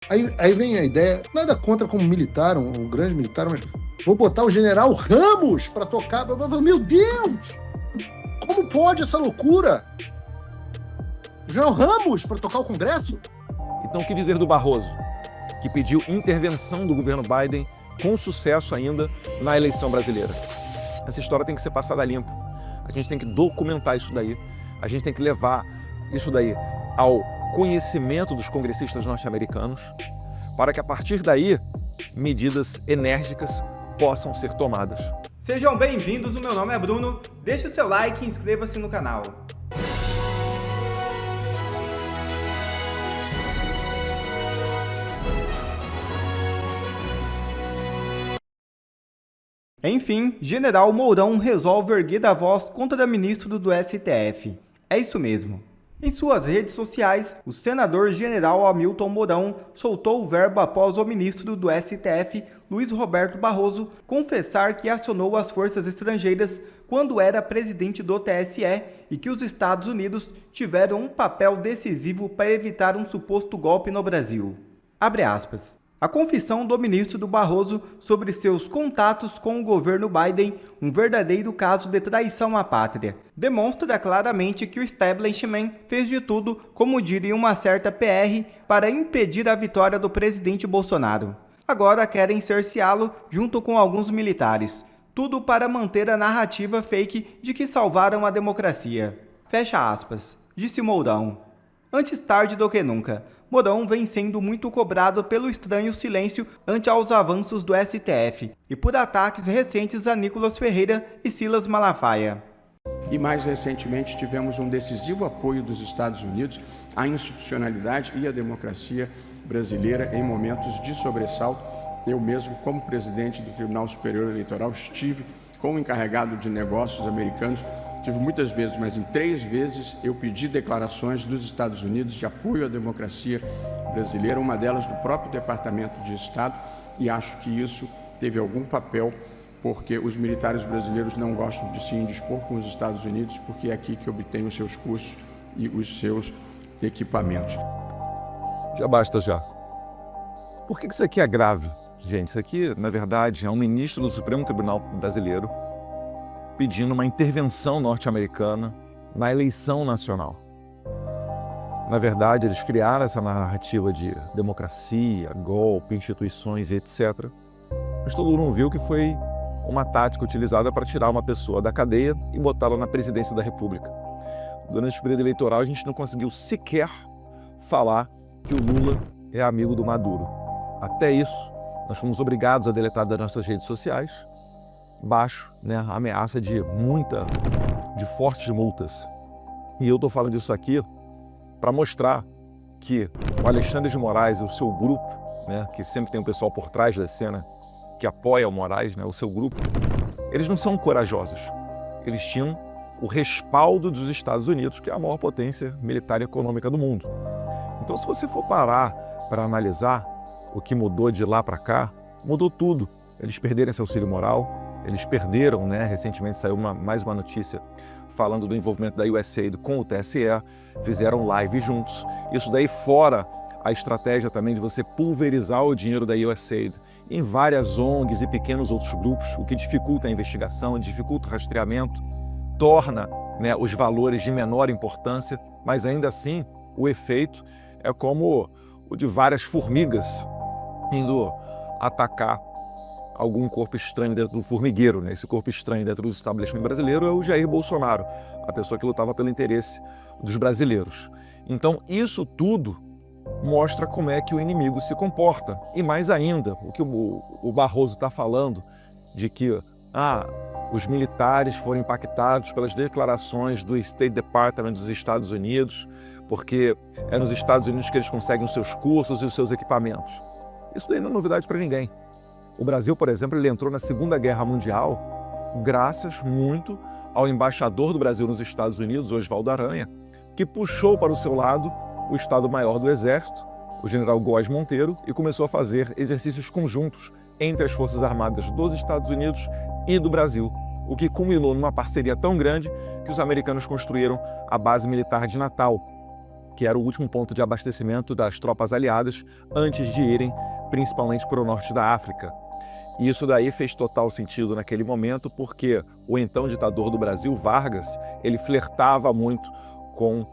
Aí vem a ideia, nada contra como militar, um grande militar, mas vou botar o general Ramos para tocar. Meu Deus! Como pode essa loucura? O general Ramos para tocar o Congresso? Então, o que dizer do Barroso, que pediu intervenção do governo Biden com sucesso ainda na eleição brasileira? Essa história tem que ser passada a limpo. A gente tem que documentar isso daí. A gente tem que levar isso daí ao conhecimento dos congressistas norte-americanos, para que a partir daí, medidas enérgicas possam ser tomadas. Sejam bem-vindos, o meu nome é Bruno, deixe o seu like e inscreva-se no canal. Enfim, General Mourão resolve erguer a voz contra ministro do STF. É isso mesmo. Em suas redes sociais, o senador general Hamilton Mourão soltou o verbo após o ministro do STF, Luiz Roberto Barroso, confessar que acionou as forças estrangeiras quando era presidente do TSE e que os Estados Unidos tiveram um papel decisivo para evitar um suposto golpe no Brasil. Abre aspas. A confissão do ministro do Barroso sobre seus contatos com o governo Biden, um verdadeiro caso de traição à pátria, demonstra claramente que o establishment fez de tudo, como diria uma certa PR, para impedir a vitória do presidente Bolsonaro. Agora querem cerceá-lo junto com alguns militares. Tudo para manter a narrativa fake de que salvaram a democracia. Fecha aspas, disse Mourão. Antes tarde do que nunca, Mourão vem sendo muito cobrado pelo estranho silêncio ante aos avanços do STF e por ataques recentes a Nicolas Ferreira e Silas Malafaia. E mais recentemente tivemos um decisivo apoio dos Estados Unidos à institucionalidade e à democracia brasileira em momentos de sobressalto. Eu mesmo, como presidente do Tribunal Superior Eleitoral, estive com o encarregado de negócios americanos. Tive muitas vezes, mas em 3 vezes eu pedi declarações dos Estados Unidos de apoio à democracia brasileira, uma delas do próprio Departamento de Estado, e acho que isso teve algum papel, porque os militares brasileiros não gostam de se indispor com os Estados Unidos, porque é aqui que obtêm os seus cursos e os seus equipamentos. Já basta já. Por que isso aqui é grave? Gente, isso aqui, na verdade, é um ministro do Supremo Tribunal Brasileiro pedindo uma intervenção norte-americana na eleição nacional. Na verdade, eles criaram essa narrativa de democracia, golpe, instituições, etc. Mas todo mundo viu que foi uma tática utilizada para tirar uma pessoa da cadeia e botá-la na presidência da República. Durante o período eleitoral, a gente não conseguiu sequer falar que o Lula é amigo do Maduro. Até isso, nós fomos obrigados a deletar das nossas redes sociais, baixo, a ameaça de fortes multas. E eu estou falando isso aqui para mostrar que o Alexandre de Moraes e o seu grupo, que sempre tem um pessoal por trás da cena que apoia o Moraes, o seu grupo, eles não são corajosos. Eles tinham o respaldo dos Estados Unidos, que é a maior potência militar e econômica do mundo. Então, se você for parar para analisar o que mudou de lá para cá, mudou tudo. Eles perderam esse auxílio moral. Eles perderam, recentemente saiu mais uma notícia falando do envolvimento da USAID com o TSE, fizeram live juntos. Isso daí fora a estratégia também de você pulverizar o dinheiro da USAID em várias ONGs e pequenos outros grupos, o que dificulta a investigação, dificulta o rastreamento, torna os valores de menor importância, mas ainda assim o efeito é como o de várias formigas indo atacar algum corpo estranho dentro do formigueiro. Esse corpo estranho dentro do estabelecimento brasileiro é o Jair Bolsonaro, a pessoa que lutava pelo interesse dos brasileiros. Então, isso tudo mostra como é que o inimigo se comporta. E mais ainda, o que o Barroso está falando, de que os militares foram impactados pelas declarações do State Department dos Estados Unidos, porque é nos Estados Unidos que eles conseguem os seus cursos e os seus equipamentos. Isso daí não é novidade para ninguém. O Brasil, por exemplo, ele entrou na Segunda Guerra Mundial graças muito ao embaixador do Brasil nos Estados Unidos, Oswaldo Aranha, que puxou para o seu lado o Estado-Maior do Exército, o general Góes Monteiro, e começou a fazer exercícios conjuntos entre as Forças Armadas dos Estados Unidos e do Brasil, o que culminou numa parceria tão grande que os americanos construíram a base militar de Natal, que era o último ponto de abastecimento das tropas aliadas antes de irem principalmente para o norte da África. E isso daí fez total sentido naquele momento, porque o então ditador do Brasil, Vargas, ele flertava muito com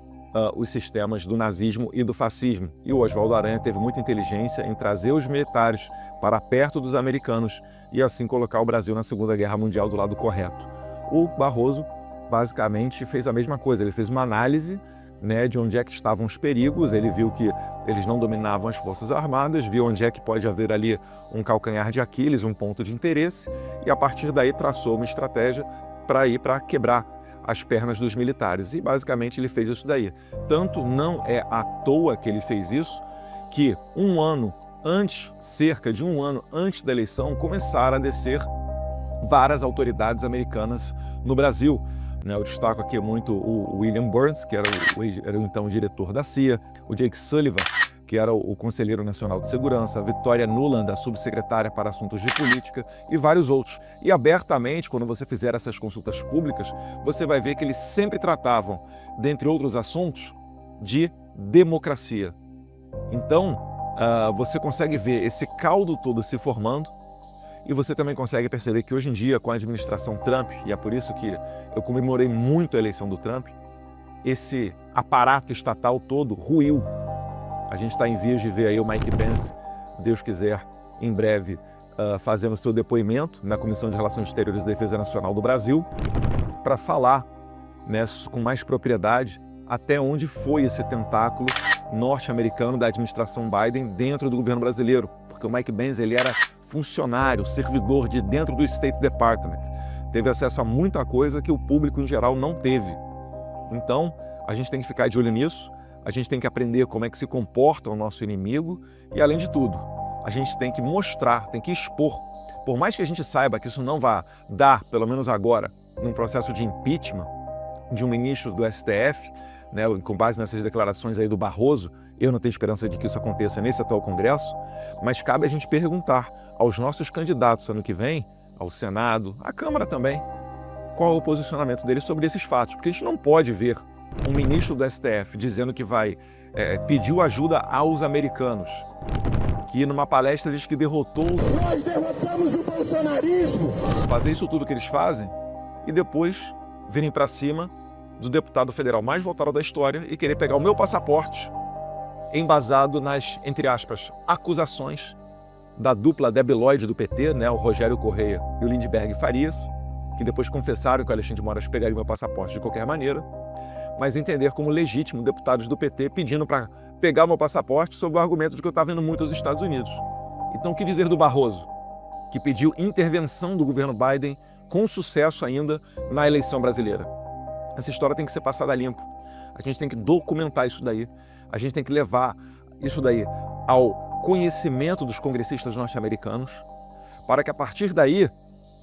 os sistemas do nazismo e do fascismo. E o Oswaldo Aranha teve muita inteligência em trazer os militares para perto dos americanos e assim colocar o Brasil na Segunda Guerra Mundial do lado correto. O Barroso basicamente fez a mesma coisa, ele fez uma análise, né, de onde é que estavam os perigos, ele viu que eles não dominavam as forças armadas, viu onde é que pode haver ali um calcanhar de Aquiles, um ponto de interesse, e a partir daí traçou uma estratégia para quebrar as pernas dos militares. E basicamente ele fez isso daí. Tanto não é à toa que ele fez isso, que um ano antes, cerca de um ano antes da eleição, começaram a descer várias autoridades americanas no Brasil. Eu destaco aqui muito o William Burns, que era o então diretor da CIA, o Jake Sullivan, que era o conselheiro nacional de segurança, a Victoria Nuland, a subsecretária para assuntos de política, e vários outros. E abertamente, quando você fizer essas consultas públicas, você vai ver que eles sempre tratavam, dentre outros assuntos, de democracia. Então, você consegue ver esse caldo todo se formando, e você também consegue perceber que hoje em dia, com a administração Trump, e é por isso que eu comemorei muito a eleição do Trump, esse aparato estatal todo ruiu. A gente está em vias de ver aí o Mike Pence, Deus quiser, em breve, fazendo seu depoimento na Comissão de Relações Exteriores e Defesa Nacional do Brasil, para falar, né, com mais propriedade até onde foi esse tentáculo norte-americano da administração Biden dentro do governo brasileiro. Porque o Mike Pence, ele era funcionário, servidor de dentro do State Department. Teve acesso a muita coisa que o público em geral não teve. Então, a gente tem que ficar de olho nisso, a gente tem que aprender como é que se comporta o nosso inimigo e, além de tudo, a gente tem que mostrar, tem que expor. Por mais que a gente saiba que isso não vá dar, pelo menos agora, num processo de impeachment de um ministro do STF, né, com base nessas declarações aí do Barroso, eu não tenho esperança de que isso aconteça nesse atual Congresso, mas cabe a gente perguntar aos nossos candidatos ano que vem, ao Senado, à Câmara também, qual é o posicionamento deles sobre esses fatos, porque a gente não pode ver um ministro do STF dizendo que vai pediu ajuda aos americanos, que numa palestra diz que derrotou... Nós derrotamos o bolsonarismo! Fazer isso tudo que eles fazem e depois virem para cima do deputado federal mais votado da história e querer pegar o meu passaporte embasado nas, entre aspas, acusações da dupla debilóide do PT, né, o Rogério Correia e o Lindbergh Farias, que depois confessaram que o Alexandre de Moraes pegaria meu passaporte de qualquer maneira, mas entender como legítimo deputados do PT pedindo para pegar meu passaporte sob o argumento de que eu estava indo muito aos Estados Unidos. Então, o que dizer do Barroso, que pediu intervenção do governo Biden com sucesso ainda na eleição brasileira? Essa história tem que ser passada a limpo. A gente tem que documentar isso daí. A gente tem que levar isso daí ao conhecimento dos congressistas norte-americanos para que, a partir daí,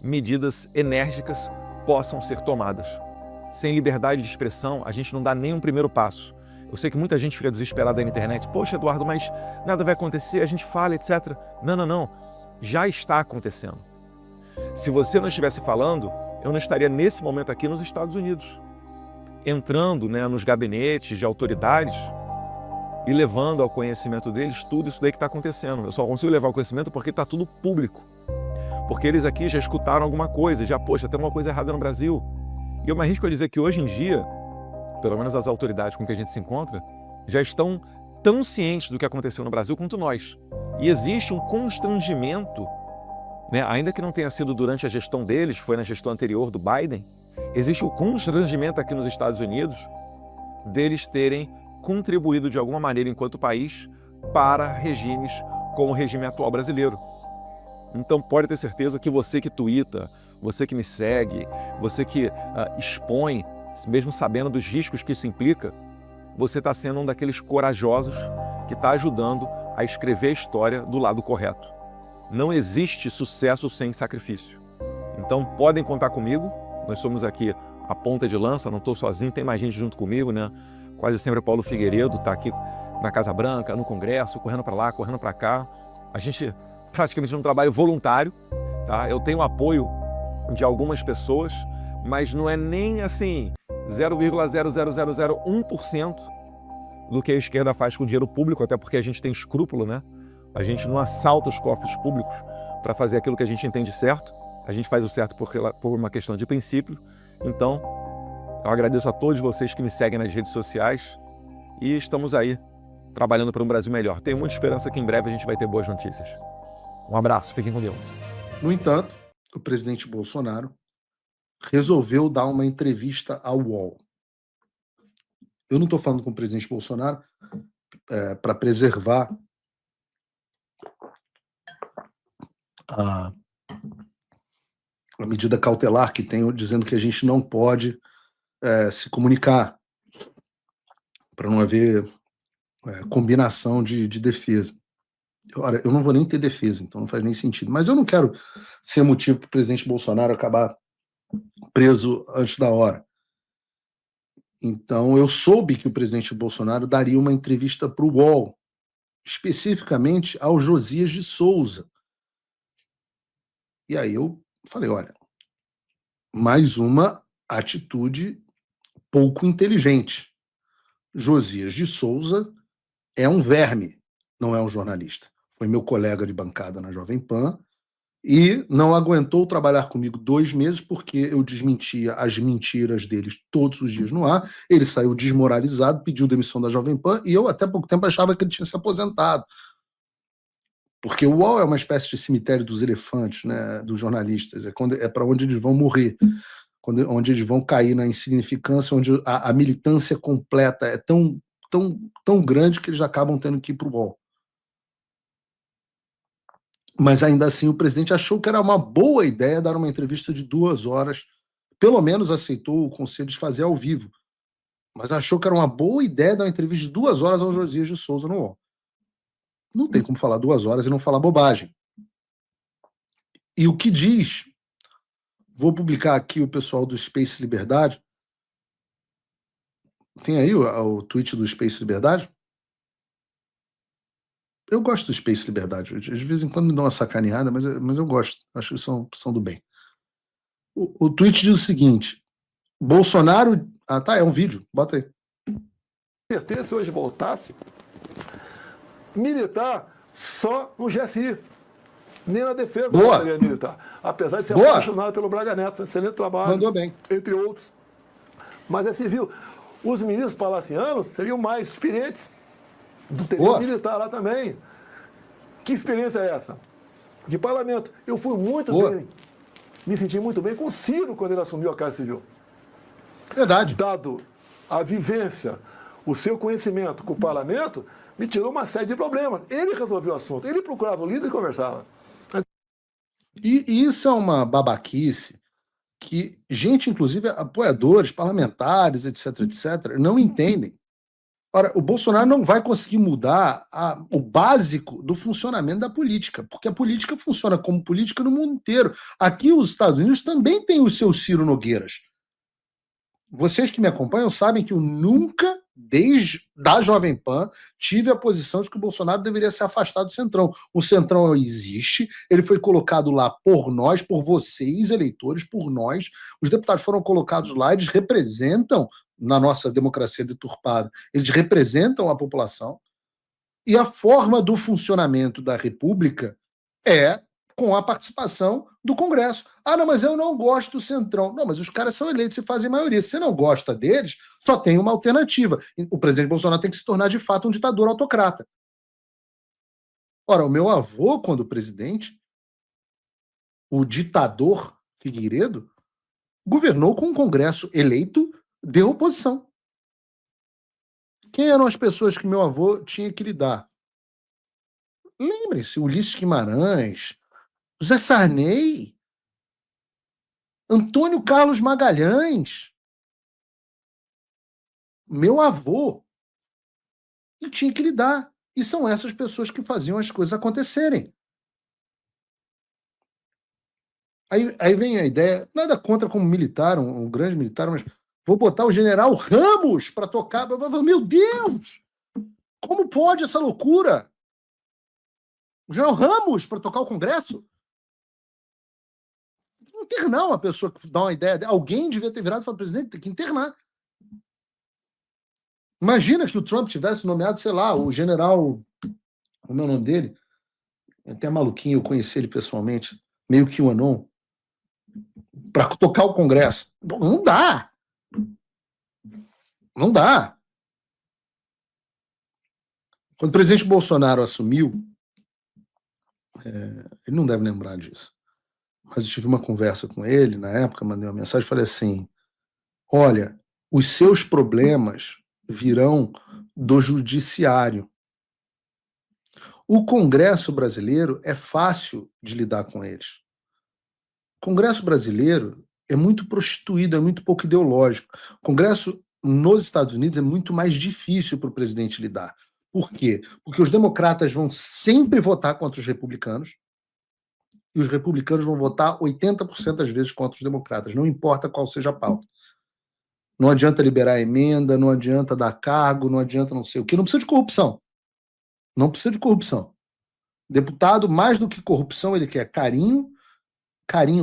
medidas enérgicas possam ser tomadas. Sem liberdade de expressão, a gente não dá nem um primeiro passo. Eu sei que muita gente fica desesperada na internet. Poxa, Eduardo, mas nada vai acontecer, a gente fala, etc. Não, não, não. Já está acontecendo. Se você não estivesse falando, eu não estaria nesse momento aqui nos Estados Unidos, entrando, né, nos gabinetes de autoridades e levando ao conhecimento deles tudo isso daí que está acontecendo. Eu só consigo levar ao conhecimento porque está tudo público. Porque eles aqui já escutaram alguma coisa, já, poxa, tem uma coisa errada no Brasil. E eu me arrisco a dizer que hoje em dia, pelo menos as autoridades com que a gente se encontra, já estão tão cientes do que aconteceu no Brasil quanto nós. E existe um constrangimento, né, ainda que não tenha sido durante a gestão deles, foi na gestão anterior do Biden, existe um constrangimento aqui nos Estados Unidos deles terem contribuído de alguma maneira enquanto país para regimes como o regime atual brasileiro. Então pode ter certeza que você que tuita, você que me segue, você que expõe, mesmo sabendo dos riscos que isso implica, você está sendo um daqueles corajosos que está ajudando a escrever a história do lado correto. Não existe sucesso sem sacrifício. Então podem contar comigo, nós somos aqui a ponta de lança, não estou sozinho, tem mais gente junto comigo, né? Quase sempre o Paulo Figueiredo está aqui na Casa Branca, no Congresso, correndo para lá, correndo para cá. A gente praticamente um trabalho voluntário, tá? Eu tenho apoio de algumas pessoas, mas não é nem assim 0,00001% do que a esquerda faz com o dinheiro público, até porque a gente tem escrúpulo, né? A gente não assalta os cofres públicos para fazer aquilo que a gente entende certo. A gente faz o certo por uma questão de princípio. Então, eu agradeço a todos vocês que me seguem nas redes sociais e estamos aí, trabalhando para um Brasil melhor. Tenho muita esperança que em breve a gente vai ter boas notícias. Um abraço, fiquem com Deus. No entanto, o presidente Bolsonaro resolveu dar uma entrevista ao UOL. Eu não estou falando com o presidente Bolsonaro para preservar a medida cautelar que tem, dizendo que a gente não pode se comunicar, para não haver combinação de defesa. Ora, eu não vou nem ter defesa, então não faz nem sentido. Mas eu não quero ser motivo para o presidente Bolsonaro acabar preso antes da hora. Então eu soube que o presidente Bolsonaro daria uma entrevista para o UOL, especificamente ao Josias de Souza. E aí eu falei, olha, mais uma atitude pouco inteligente. Josias de Souza é um verme, não é um jornalista. Foi meu colega de bancada na Jovem Pan e não aguentou trabalhar comigo 2 meses porque eu desmentia as mentiras deles todos os dias no ar. Ele saiu desmoralizado, pediu demissão da Jovem Pan e eu até pouco tempo achava que ele tinha se aposentado. Porque o UOL é uma espécie de cemitério dos elefantes, né, dos jornalistas. É para onde eles vão morrer, onde eles vão cair na insignificância, onde a militância completa é tão grande que eles acabam tendo que ir para o UOL. Mas ainda assim o presidente achou que era uma boa ideia dar uma entrevista de 2 horas, pelo menos aceitou o conselho de fazer ao vivo, mas achou que era uma boa ideia dar uma entrevista de 2 horas ao Josias de Souza no UOL. Não tem como falar 2 horas e não falar bobagem. E o que diz, vou publicar aqui o pessoal do Space Liberdade, tem aí o tweet do Space Liberdade? Eu gosto do Space Liberdade. De vez em quando me dão uma sacaneada, mas eu gosto. Acho que são do bem. O tweet diz o seguinte: Bolsonaro... Ah, tá, é um vídeo. Bota aí. Certeza, se hoje voltasse, militar só no GSI. Nem na defesa da Secretaria Militar. Apesar de ser apaixonado pelo Braga Neto. Excelente trabalho. Mandou bem. Entre outros. Mas é civil. Os ministros palacianos seriam mais experientes. Do militar lá também. Que experiência é essa? De parlamento. Eu fui muito bem, me senti muito bem com o Ciro quando ele assumiu a Casa Civil. Verdade. Dado a vivência, o seu conhecimento com o parlamento, me tirou uma série de problemas. Ele resolveu o assunto. Ele procurava o líder e conversava. E isso é uma babaquice que gente, inclusive apoiadores, parlamentares, etc., não entendem. Ora, o Bolsonaro não vai conseguir mudar o básico do funcionamento da política, porque a política funciona como política no mundo inteiro. Aqui, os Estados Unidos também têm os seus Ciro Nogueiras. Vocês que me acompanham sabem que eu nunca, desde da Jovem Pan, tive a posição de que o Bolsonaro deveria se afastar do Centrão. O Centrão existe, ele foi colocado lá por nós, por vocês, eleitores, por nós. Os deputados foram colocados lá, eles representam, na nossa democracia deturpada, eles representam a população, e a forma do funcionamento da República é com a participação do Congresso. Ah, não, mas eu não gosto do Centrão. Não, mas os caras são eleitos e fazem maioria. Se você não gosta deles, só tem uma alternativa. O presidente Bolsonaro tem que se tornar, de fato, um ditador autocrata. Ora, o meu avô, quando presidente, o ditador Figueiredo, governou com um Congresso eleito de oposição. Quem eram as pessoas que meu avô tinha que lidar? Lembrem-se, Ulisses Guimarães, José Sarney, Antônio Carlos Magalhães, meu avô, e tinha que lidar. E são essas pessoas que faziam as coisas acontecerem. Aí vem a ideia, nada contra como militar, um grande militar, mas vou botar o general Ramos para tocar. Meu Deus! Como pode essa loucura? O general Ramos para tocar o Congresso? Internar uma pessoa que dá uma ideia. Alguém devia ter virado e falado, presidente, tem que internar. Imagina que o Trump tivesse nomeado, sei lá, o general, como é o nome dele? É até maluquinho, eu conheci ele pessoalmente, meio que o Anon, para tocar o Congresso. Não dá. Não dá. Quando o presidente Bolsonaro assumiu, ele não deve lembrar disso, mas eu tive uma conversa com ele, na época, mandei uma mensagem e falei assim, olha, os seus problemas virão do judiciário. O Congresso brasileiro é fácil de lidar com eles. O Congresso brasileiro é muito prostituído, é muito pouco ideológico. O Congresso nos Estados Unidos é muito mais difícil para o presidente lidar. Por quê? Porque os democratas vão sempre votar contra os republicanos e os republicanos vão votar 80% das vezes contra os democratas, não importa qual seja a pauta. Não adianta liberar emenda, não adianta dar cargo, não adianta não sei o quê. Não precisa de corrupção. Não precisa de corrupção. Deputado, mais do que corrupção, ele quer carinho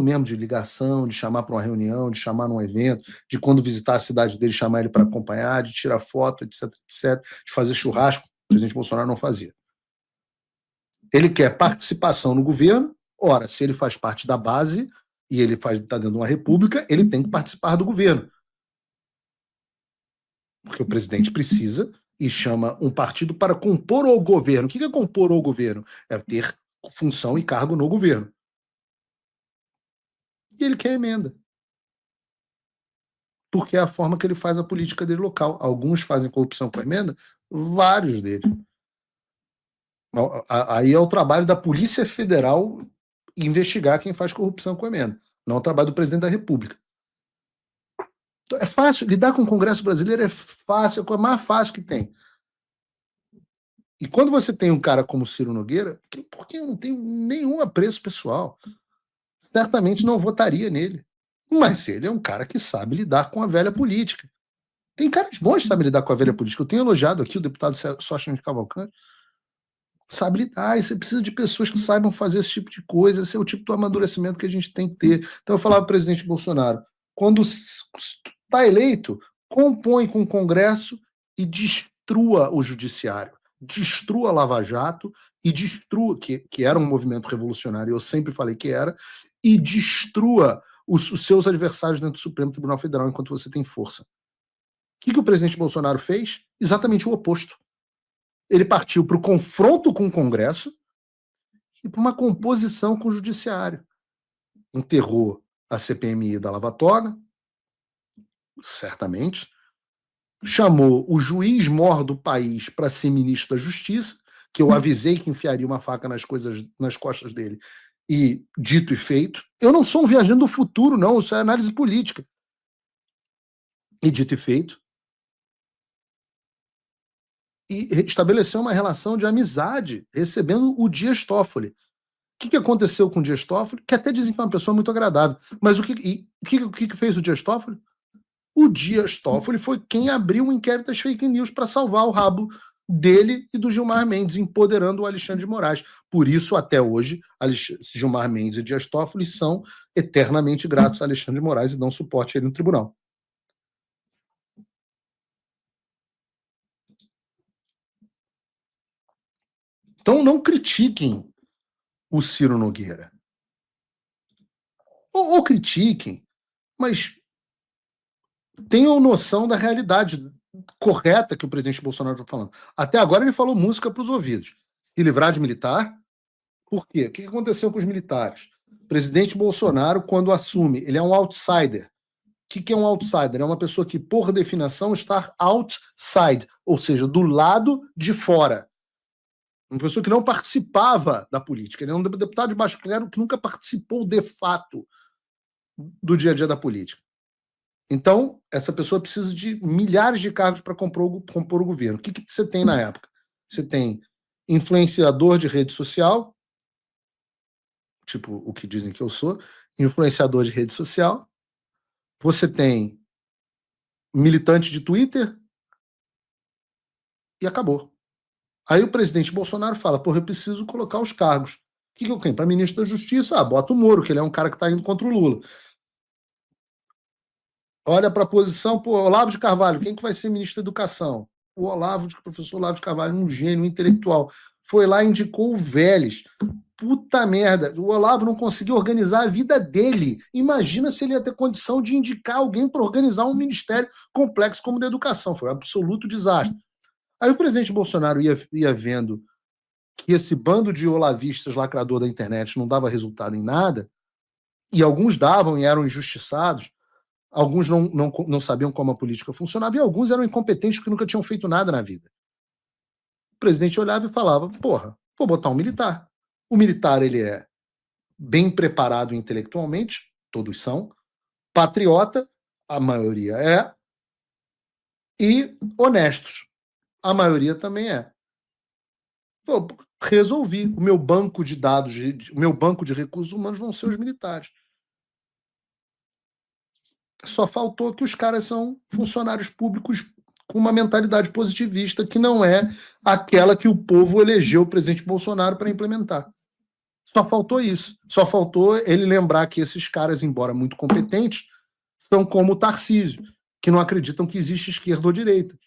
mesmo de ligação, de chamar para uma reunião, de chamar num evento, de quando visitar a cidade dele, chamar ele para acompanhar, de tirar foto, etc, etc, de fazer churrasco. O presidente Bolsonaro não fazia. Ele quer participação no governo. Ora, se ele faz parte da base e ele está dentro de uma república, ele tem que participar do governo. Porque o presidente precisa e chama um partido para compor o governo. O que é compor o governo? É ter função e cargo no governo. E ele quer emenda. Porque é a forma que ele faz a política dele local. Alguns fazem corrupção com emenda, vários deles. Aí é o trabalho da Polícia Federal investigar quem faz corrupção com emenda, não é o trabalho do presidente da República. Então, é fácil, lidar com o Congresso brasileiro é fácil, é a coisa mais fácil que tem. E quando você tem um cara como Ciro Nogueira, porque eu não tenho nenhum apreço pessoal, certamente não votaria nele. Mas ele é um cara que sabe lidar com a velha política. Tem caras bons que sabem lidar com a velha política. Eu tenho elogiado aqui o deputado Sócio de Cavalcante. Sabe lidar, e você precisa de pessoas que saibam fazer esse tipo de coisa, esse é o tipo de amadurecimento que a gente tem que ter. Então eu falava para o presidente Bolsonaro, quando está eleito, compõe com o Congresso e destrua o judiciário, destrua a Lava Jato e destrua, que era um movimento revolucionário, eu sempre falei que era, e destrua os seus adversários dentro do Supremo Tribunal Federal enquanto você tem força. O que o presidente Bolsonaro fez? Exatamente o oposto. Ele partiu para o confronto com o Congresso e para uma composição com o Judiciário. Enterrou a CPMI da Lava Toga, certamente, chamou o juiz-mor do país para ser ministro da Justiça, que eu avisei que enfiaria uma faca nas costas dele, e dito e feito. Eu não sou um viajante do futuro, não, isso é análise política. E dito e feito. E estabeleceu uma relação de amizade, recebendo o Dias Toffoli. O que aconteceu com o Dias Toffoli? Que até dizem que é uma pessoa muito agradável. Mas o que fez o Dias Toffoli? O Dias Toffoli foi quem abriu um inquérito das fake news para salvar o rabo dele e do Gilmar Mendes, empoderando o Alexandre de Moraes. Por isso, até hoje, Gilmar Mendes e Dias Toffoli são eternamente gratos a Alexandre de Moraes e dão suporte a ele no tribunal. Então não critiquem o Ciro Nogueira. Ou critiquem, mas tenham noção da realidade correta que o presidente Bolsonaro está falando. Até agora ele falou música para os ouvidos. Se livrar de militar. Por quê? O que aconteceu com os militares? O presidente Bolsonaro, quando assume, ele é um outsider. O que é um outsider? É uma pessoa que, por definição, está outside, ou seja, do lado de fora. Uma pessoa que não participava da política. Ele é um deputado de baixo clero que nunca participou de fato do dia a dia da política. Então, essa pessoa precisa de milhares de cargos para compor o governo. O que você tem na época? Você tem influenciador de rede social, tipo o que dizem que eu sou, influenciador de rede social. Você tem militante de Twitter e acabou. Aí o presidente Bolsonaro fala, eu preciso colocar os cargos. O que eu tenho? Para ministro da Justiça, bota o Moro, que ele é um cara que está indo contra o Lula. Olha para a posição, Olavo de Carvalho, quem que vai ser ministro da Educação? o professor Olavo de Carvalho, um gênio, um intelectual, foi lá e indicou o Vélez. Puta merda, o Olavo não conseguiu organizar a vida dele. Imagina se ele ia ter condição de indicar alguém para organizar um ministério complexo como o da educação. Foi um absoluto desastre. Aí o presidente Bolsonaro ia vendo que esse bando de olavistas lacrador da internet não dava resultado em nada, e alguns davam e eram injustiçados, alguns não sabiam como a política funcionava, e alguns eram incompetentes que nunca tinham feito nada na vida. O presidente olhava e falava, porra, vou botar um militar. O militar, ele é bem preparado intelectualmente, todos são, patriota, a maioria é, e honestos, a maioria também é. Pô, resolvi. O meu banco de dados, o meu banco de recursos humanos vão ser os militares. Só faltou que os caras são funcionários públicos com uma mentalidade positivista que não é aquela que o povo elegeu o presidente Bolsonaro para implementar. Só faltou isso. Só faltou ele lembrar que esses caras, embora muito competentes, são como o Tarcísio, que não acreditam que existe esquerda ou direita.